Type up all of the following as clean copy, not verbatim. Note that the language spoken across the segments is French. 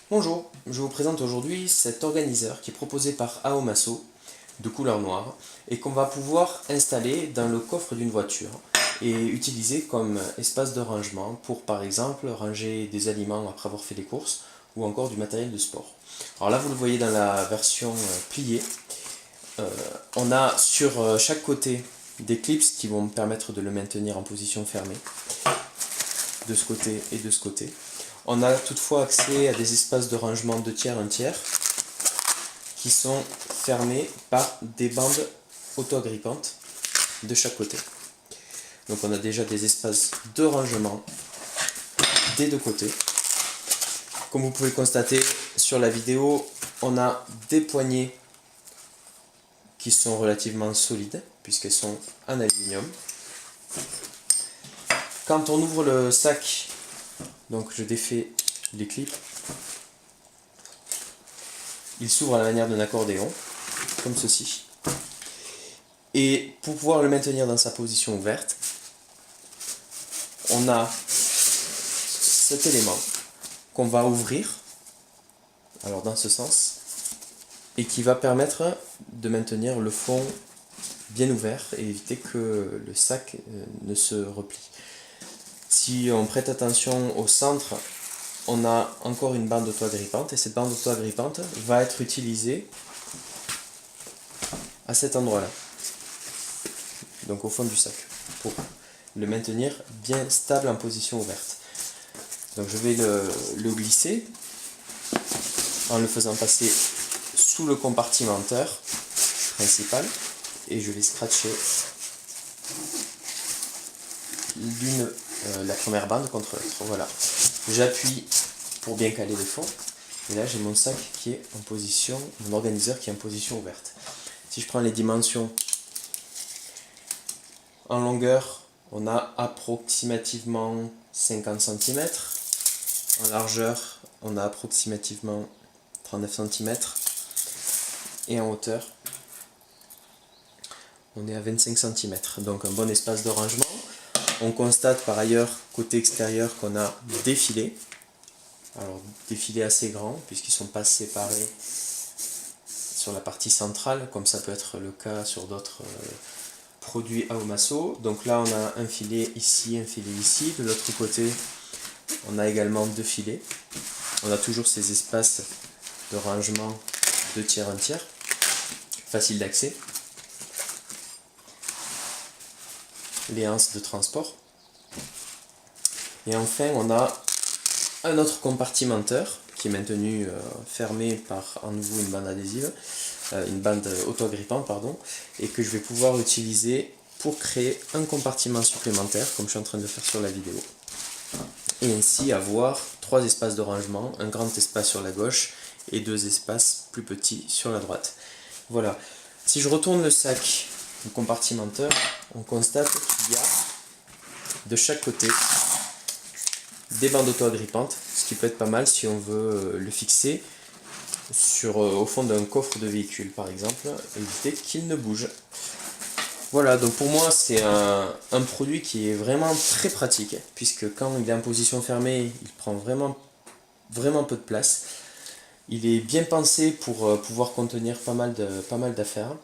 Bonjour, je vous présente aujourd'hui cet organiseur qui est proposé par Aomaso de couleur noire et qu'on va pouvoir installer dans le coffre d'une voiture et utiliser comme espace de rangement pour par exemple ranger des aliments après avoir fait les courses ou encore du matériel de sport. Alors là vous le voyez dans la version pliée, on a sur chaque côté des clips qui vont me permettre de le maintenir en position fermée de ce côté et de ce côté. On a toutefois accès à des espaces de rangement 2 tiers, 1 tiers qui sont fermés par des bandes auto-agrippantes de chaque côté. Donc on a déjà des espaces de rangement des deux côtés. Comme vous pouvez le constater sur la vidéo, on a des poignées qui sont relativement solides puisqu'elles sont en aluminium. Quand on ouvre le sac, donc je défais les clips, il s'ouvre à la manière d'un accordéon, comme ceci. Et pour pouvoir le maintenir dans sa position ouverte, on a cet élément qu'on va ouvrir, alors dans ce sens, et qui va permettre de maintenir le fond bien ouvert et éviter que le sac ne se replie. Si on prête attention au centre, on a encore une bande auto-agrippante et cette bande auto-agrippante va être utilisée à cet endroit-là, donc au fond du sac, pour le maintenir bien stable en position ouverte. Donc je vais le glisser en le faisant passer sous le compartimenteur principal et je vais scratcher la première bande contre l'autre. Voilà. J'appuie pour bien caler le fond et là j'ai mon sac qui est en position, mon organiseur qui est en position ouverte. Si je prends les dimensions en longueur, on a approximativement 50 cm. En largeur, on a approximativement 39 cm. Et en hauteur, on est à 25 cm. Donc un bon espace de rangement. On constate par ailleurs, côté extérieur, qu'on a des filets. Alors des filets assez grands, puisqu'ils ne sont pas séparés sur la partie centrale, comme ça peut être le cas sur d'autres produits Aomaso. Donc là on a un filet ici, un filet ici. De l'autre côté, on a également deux filets. On a toujours ces espaces de rangement 2 tiers, 1 tiers. Facile d'accès. Les anses de transport. Et enfin on a un autre compartimenteur qui est maintenu fermé par à nouveau une bande adhésive, une bande auto-agrippante pardon, et que je vais pouvoir utiliser pour créer un compartiment supplémentaire comme je suis en train de faire sur la vidéo. Et ainsi avoir 3 espaces de rangement, un grand espace sur la gauche et 2 espaces plus petits sur la droite. Voilà. Si je retourne le sac du compartimenteur, on constate qu'il y a de chaque côté des bandes auto-agrippantes, ce qui peut être pas mal si on veut le fixer au fond d'un coffre de véhicule par exemple, éviter qu'il ne bouge. Voilà, donc pour moi c'est un produit qui est vraiment très pratique, puisque quand il est en position fermée, il prend vraiment peu de place. Il est bien pensé pour pouvoir contenir pas mal d'affaires,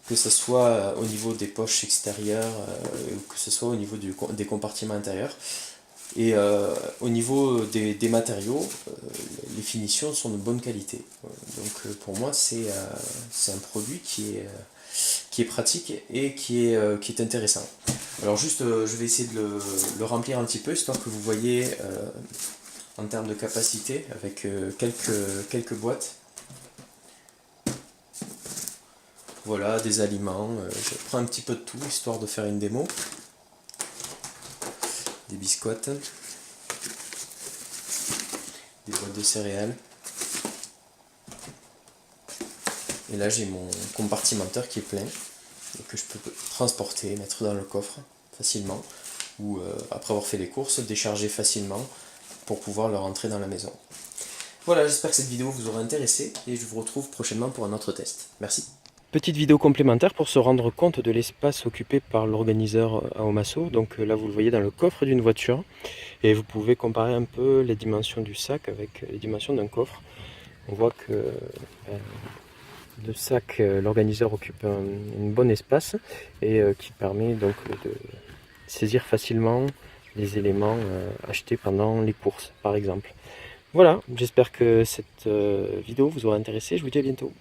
que ce soit au niveau des poches extérieures, ou que ce soit au niveau des compartiments intérieurs. Et au niveau des matériaux, les finitions sont de bonne qualité. Donc pour moi c'est un produit qui est pratique et qui est intéressant. Alors juste je vais essayer de le remplir un petit peu, histoire que vous voyez en termes de capacité avec quelques boîtes. Voilà, des aliments, je prends un petit peu de tout histoire de faire une démo. Des biscottes, des boîtes de céréales. Et là j'ai mon compartimenteur qui est plein et que je peux transporter, mettre dans le coffre facilement, ou après avoir fait les courses, décharger facilement pour pouvoir le rentrer dans la maison. Voilà, j'espère que cette vidéo vous aura intéressé et je vous retrouve prochainement pour un autre test. Merci. Petite vidéo complémentaire pour se rendre compte de l'espace occupé par l'organiseur à Omasso. Donc là vous le voyez dans le coffre d'une voiture et vous pouvez comparer un peu les dimensions du sac avec les dimensions d'un coffre. On voit que le sac, l'organiseur occupe un bon espace et qui permet donc de saisir facilement les éléments achetés pendant les courses par exemple. Voilà, j'espère que cette vidéo vous aura intéressé, je vous dis à bientôt.